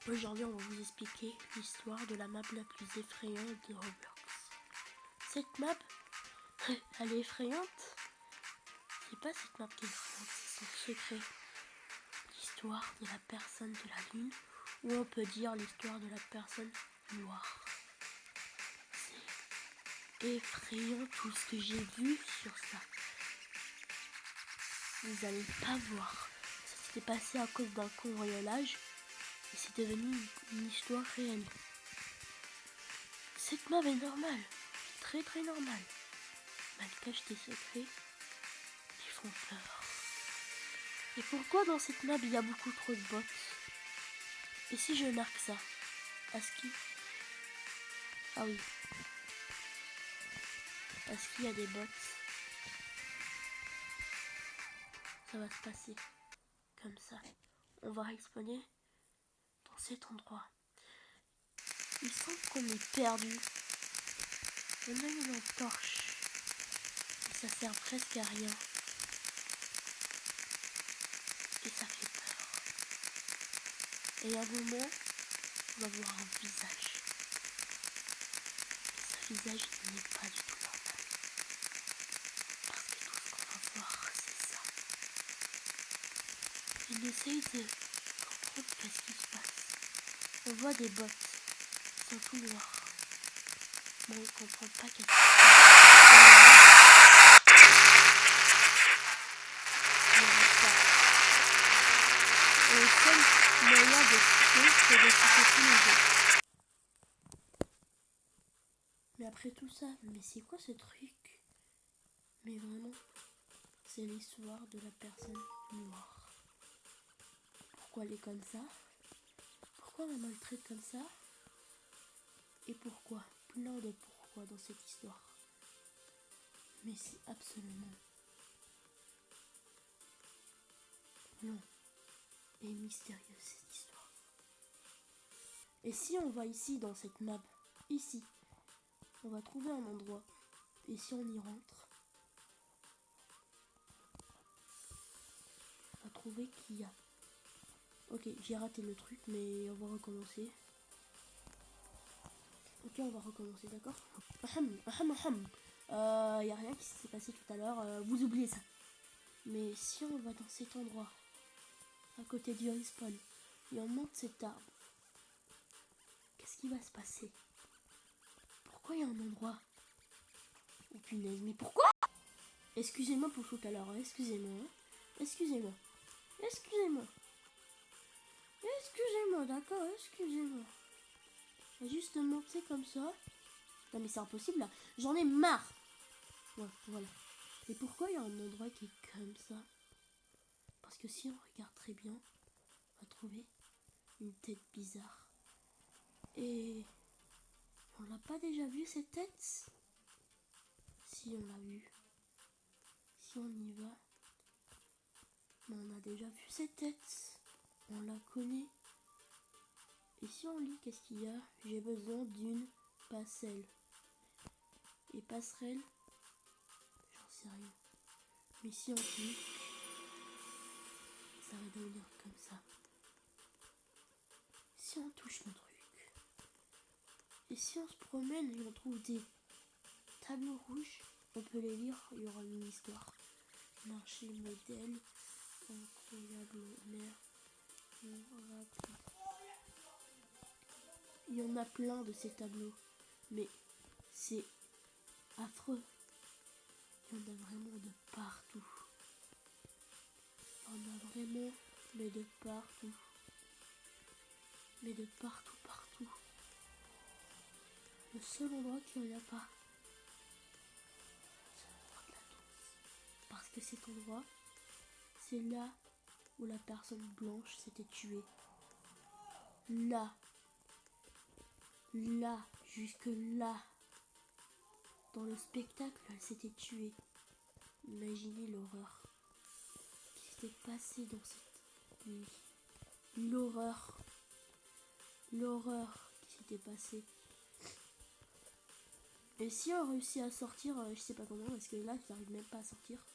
Aujourd'hui, on va vous expliquer l'histoire de la map la plus effrayante de Roblox. Cette map, elle est effrayante. C'est pas cette map qui est effrayante, c'est son secret. L'histoire de la personne de la lune, ou on peut dire l'histoire de la personne noire. C'est effrayant tout ce que j'ai vu sur ça. Vous allez pas voir. Ça s'était passé à cause d'un cambriolage. Et c'est devenu une histoire réelle. Cette map est normale, très très normale. Mais elle cache des secrets qui font peur. Et pourquoi dans cette map il y a beaucoup trop de bots? Et si je marque ça, ASCII? Ah oui. ASCII, il y a des bots. Ça va se passer comme ça. On va respawner dans cet endroit. Il semble qu'on est perdu. On a une torche. Et ça sert presque à rien. Et ça fait peur. Et à un moment, on va voir un visage. Et ce visage n'est pas du tout normal. Parce que tout ce qu'on va voir, c'est ça. Il essaye de comprendre qu'est-ce qui se passe. On voit des bots. Ils sont tout noirs. Mais on ne comprend pas qu'est-ce qui se passe. Et le seul moyen de quitter, c'est de quitter tous les autres. Mais après tout ça, mais c'est quoi ce truc? Mais vraiment, c'est l'histoire de la personne noire. Pourquoi elle est comme ça? Pourquoi on la maltraite comme ça? Et pourquoi? Plein de pourquoi dans cette histoire. Mais c'est absolument long et mystérieux cette histoire. Et si on va ici dans cette map, ici, on va trouver un endroit. Et si on y rentre, on va trouver qu'il y a... Ok, j'ai raté le truc, mais on va recommencer. Ok, on va recommencer, d'accord? Y a rien qui s'est passé tout à l'heure, vous oubliez ça. Mais si on va dans cet endroit, à côté du respawn, et on monte cet arbre, qu'est-ce qui va se passer? Pourquoi il y a un endroit? Oh punaise, mais pourquoi? Excusez-moi pour tout à l'heure, hein, excusez-moi, hein. Excusez-moi, excusez-moi, excusez-moi, d'accord, excusez-moi. J'ai juste monté comme ça. Non mais c'est impossible là, j'en ai marre. Ouais, voilà. Et pourquoi il y a un endroit qui est comme ça? Parce que si on regarde très bien, on va trouver une tête bizarre. Et on l'a pas déjà vu cette tête? Si on l'a vu. Si on y va. Mais on a déjà vu cette tête. On la connaît. Et si on lit, qu'est-ce qu'il y a? J'ai besoin d'une passerelle. Et passerelle, j'en sais rien. Mais si on clique, ça va devenir comme ça. Si on touche le truc. Et si on se promène et on trouve des tableaux rouges, on peut les lire, il y aura une histoire. Marché modèle, incroyable mère, rapide. Il y en a plein de ces tableaux, mais c'est affreux. Il y en a vraiment de partout. Il y en a vraiment, mais de partout. Mais de partout, partout. Le seul endroit qu'il n'y en a pas, c'est l'endroit de la douce. Parce que cet endroit, c'est là où la personne blanche s'était tuée. Là, jusque là. Dans le spectacle, elle s'était tuée. Imaginez l'horreur qui s'était passée dans cette nuit. L'horreur qui s'était passée. Et si on réussit à sortir, je sais pas comment, parce que là, j'arrive même pas à sortir.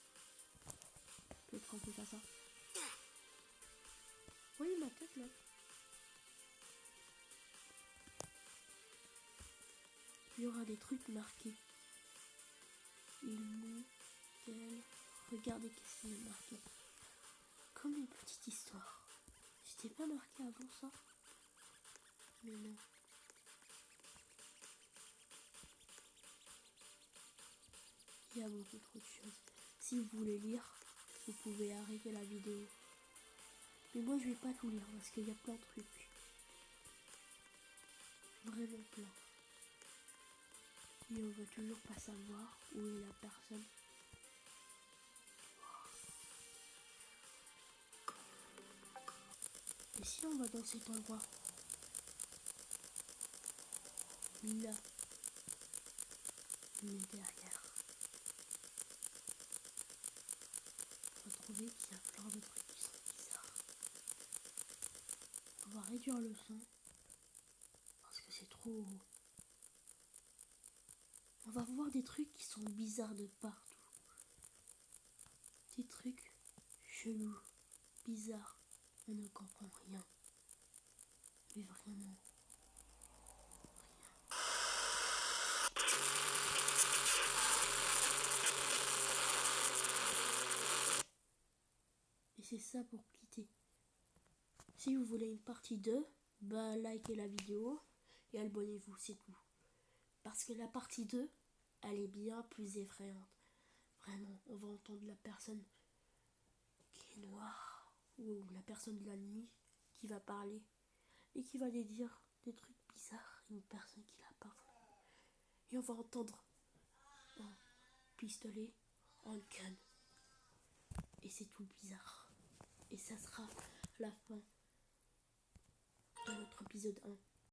Peut-être qu'on peut faire ça. Oui, ma tête là. il y aura des trucs marqués. Nickel. Regardez qu'est-ce qu'il est marqué. Comme une petite histoire. J'étais pas marqué avant ça. Mais non. Il y a beaucoup trop de choses. Si vous voulez lire, vous pouvez arrêter la vidéo. Mais moi je vais pas tout lire parce qu'il y a plein de trucs. Vraiment plein. Et on va toujours pas savoir où est la personne. Et si on va dans cet endroit, là, mais derrière, on va trouver qu'il y a plein de trucs qui sont bizarres. On va réduire le son parce que c'est trop haut. On va voir des trucs qui sont bizarres de partout. Des trucs chelous, bizarres. On ne comprend rien. Mais vraiment. Et c'est ça pour quitter. Si vous voulez une partie 2, bah likez la vidéo et abonnez-vous, c'est tout. Parce que la partie 2, elle est bien plus effrayante. Vraiment, on va entendre la personne qui est noire ou la personne de la nuit qui va parler et qui va dire des trucs bizarres à une personne qui la parle. Et on va entendre un pistolet, un gun. Et c'est tout bizarre. Et ça sera la fin de notre épisode 1.